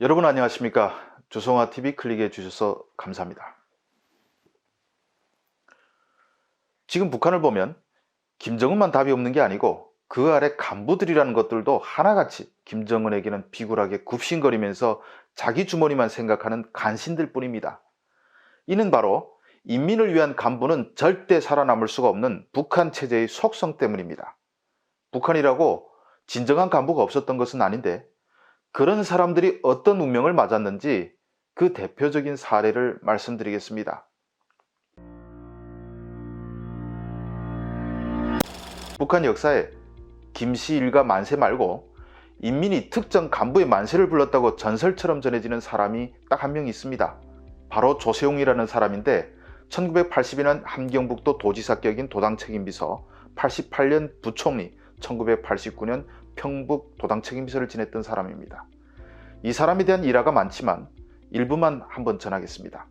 여러분 안녕하십니까? 주성화TV 클릭해 주셔서 감사합니다. 지금 북한을 보면 김정은만 답이 없는 게 아니고 그 아래 간부들이라는 것들도 하나같이 김정은에게는 비굴하게 굽신거리면서 자기 주머니만 생각하는 간신들 뿐입니다. 이는 바로 인민을 위한 간부는 절대 살아남을 수가 없는 북한 체제의 속성 때문입니다. 북한이라고 진정한 간부가 없었던 것은 아닌데 그런 사람들이 어떤 운명을 맞았는지 그 대표적인 사례를 말씀드리겠습니다. 북한 역사에 김씨 일가 만세 말고 인민이 특정 간부의 만세를 불렀다고 전설처럼 전해지는 사람이 딱 한 명 있습니다. 바로 조세용이라는 사람인데 1982년 함경북도 도지사격인 도당책임비서, 88년 부총리, 1989년 평북 도당책임비서를 지냈던 사람입니다. 이 사람에 대한 일화가 많지만 일부만 한번 전하겠습니다.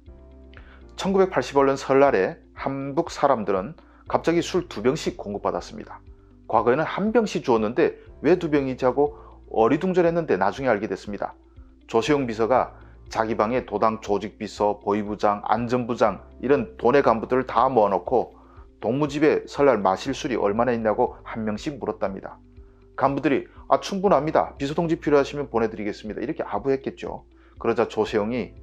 1985년 설날에 함북 사람들은 갑자기 술 2병씩 공급받았습니다. 과거에는 한 병씩 주었는데 왜 2병이지 하고 어리둥절했는데 나중에 알게 됐습니다. 조세용 비서가 자기 방에 도당 조직비서, 보위부장, 안전부장 이런 도내 간부들을 다 모아놓고 동무집에 설날 마실 술이 얼마나 있냐고 한 명씩 물었답니다. 간부들이 충분합니다. 비서동지 필요하시면 보내드리겠습니다. 이렇게 아부했겠죠. 그러자 조세용이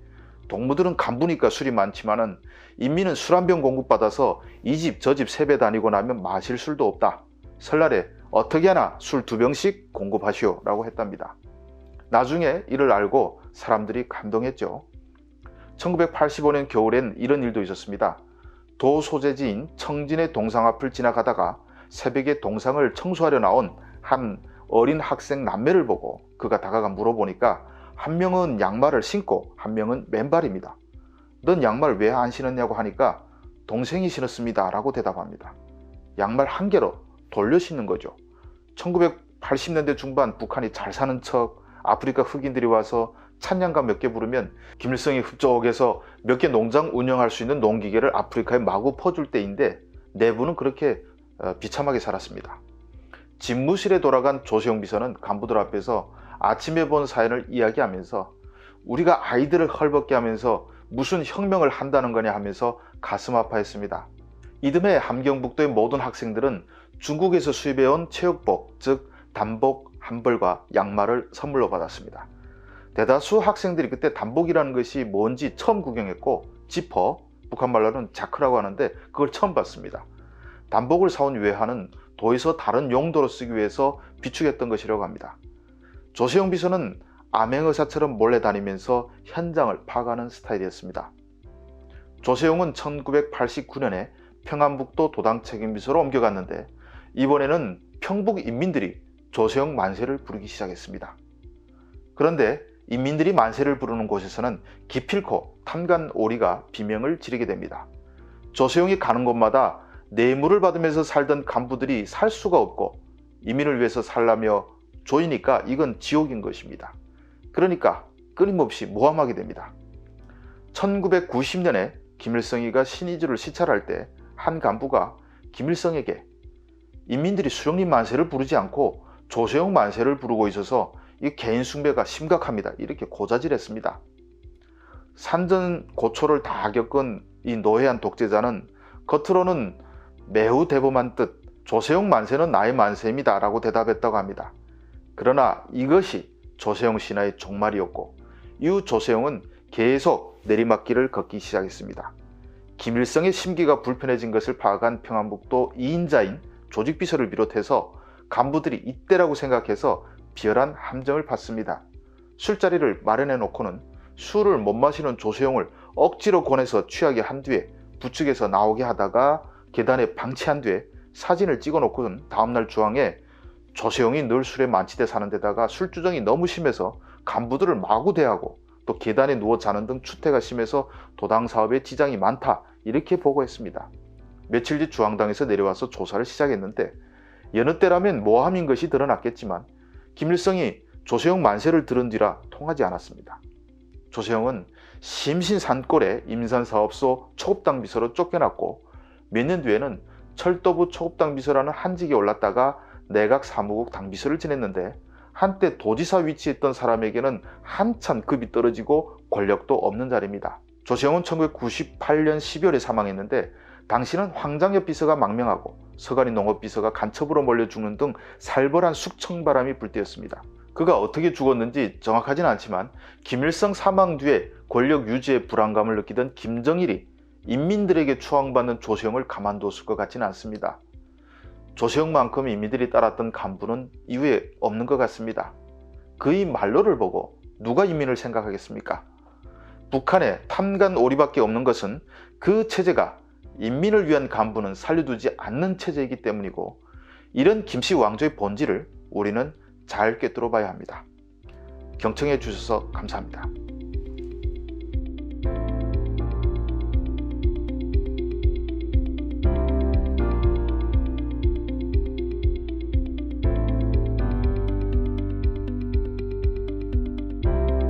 동무들은 간부니까 술이 많지만은 인민은 술 한 병 공급받아서 이 집 저 집 세배 다니고 나면 마실 술도 없다. 설날에 어떻게 하나 술 2병씩 공급하시오 라고 했답니다. 나중에 이를 알고 사람들이 감동했죠. 1985년 겨울엔 이런 일도 있었습니다. 도 소재지인 청진의 동상 앞을 지나가다가 새벽에 동상을 청소하려 나온 한 어린 학생 남매를 보고 그가 다가가 물어보니까 한 명은 양말을 신고 한 명은 맨발입니다. 넌 양말 왜 안 신었냐고 하니까 동생이 신었습니다 라고 대답합니다. 양말 한 개로 돌려 신는 거죠. 1980년대 중반 북한이 잘 사는 척 아프리카 흑인들이 와서 찬양가 몇 개 부르면 김일성이 흡족해서 몇 개 농장 운영할 수 있는 농기계를 아프리카에 마구 퍼줄 때인데 내부는 그렇게 비참하게 살았습니다. 집무실에 돌아간 조세용 비서는 간부들 앞에서 아침에 본 사연을 이야기하면서 우리가 아이들을 헐벗게 하면서 무슨 혁명을 한다는 거냐 하면서 가슴 아파했습니다. 이듬해 함경북도의 모든 학생들은 중국에서 수입해온 체육복, 즉 단복 한 벌과 양말을 선물로 받았습니다. 대다수 학생들이 그때 단복이라는 것이 뭔지 처음 구경했고 지퍼, 북한말로는 자크라고 하는데 그걸 처음 봤습니다. 단복을 사온 외화는 도에서 다른 용도로 쓰기 위해서 비축했던 것이라고 합니다. 조세용 비서는 암행의사처럼 몰래 다니면서 현장을 파악하는 스타일이었습니다. 조세용은 1989년에 평안북도 도당책임비서로 옮겨갔는데 이번에는 평북 인민들이 조세용 만세를 부르기 시작했습니다. 그런데 인민들이 만세를 부르는 곳에서는 기필코 탐관오리가 비명을 지르게 됩니다. 조세용이 가는 곳마다 뇌물을 받으면서 살던 간부들이 살 수가 없고 인민을 위해서 살라며 조이니까 이건 지옥인 것입니다. 그러니까 끊임없이 모함하게 됩니다. 1990년에 김일성이가 신의주를 시찰할 때 한 간부가 김일성에게 인민들이 수령님 만세를 부르지 않고 조세용 만세를 부르고 있어서 이 개인 숭배가 심각합니다. 이렇게 고자질했습니다. 산전고초를 다 겪은 이 노회한 독재자는 겉으로는 매우 대범한 뜻 조세용 만세는 나의 만세입니다 라고 대답했다고 합니다. 그러나 이것이 조세용 신화의 종말이었고 이후 조세용은 계속 내리막길을 걷기 시작했습니다. 김일성의 심기가 불편해진 것을 파악한 평안북도 2인자인 조직비서를 비롯해서 간부들이 이때라고 생각해서 비열한 함정을 받습니다. 술자리를 마련해 놓고는 술을 못 마시는 조세용을 억지로 권해서 취하게 한 뒤에 부축해서 나오게 하다가 계단에 방치한 뒤에 사진을 찍어 놓고는 다음날 주항에 조세용이 늘 술에 만취돼 사는 데다가 술주정이 너무 심해서 간부들을 마구 대하고 또 계단에 누워 자는 등 추태가 심해서 도당 사업에 지장이 많다 이렇게 보고했습니다. 며칠 뒤 주황당에서 내려와서 조사를 시작했는데 여느 때라면 모함인 것이 드러났겠지만 김일성이 조세용 만세를 들은 뒤라 통하지 않았습니다. 조세용은 심신산골에 임산사업소 초급당 비서로 쫓겨났고 몇 년 뒤에는 철도부 초급당 비서라는 한직에 올랐다가 내각 사무국 당비서를 지냈는데 한때 도지사 위치에 있던 사람에게는 한참 급이 떨어지고 권력도 없는 자리입니다. 조세호는 1998년 12월에 사망했는데 당시는 황장엽 비서가 망명하고 서간이 농업비서가 간첩으로 몰려 죽는 등 살벌한 숙청바람이 불 때였습니다. 그가 어떻게 죽었는지 정확하진 않지만 김일성 사망 뒤에 권력 유지에 불안감을 느끼던 김정일이 인민들에게 추앙받는 조세호를 가만두었을 것 같지는 않습니다. 조세호만큼 인민들이 따랐던 간부는 이후에 없는 것 같습니다. 그의 말로를 보고 누가 인민을 생각하겠습니까? 북한에 탐관 오리밖에 없는 것은 그 체제가 인민을 위한 간부는 살려두지 않는 체제이기 때문이고, 이런 김씨 왕조의 본질을 우리는 잘 꿰뚫어 봐야 합니다. 경청해 주셔서 감사합니다.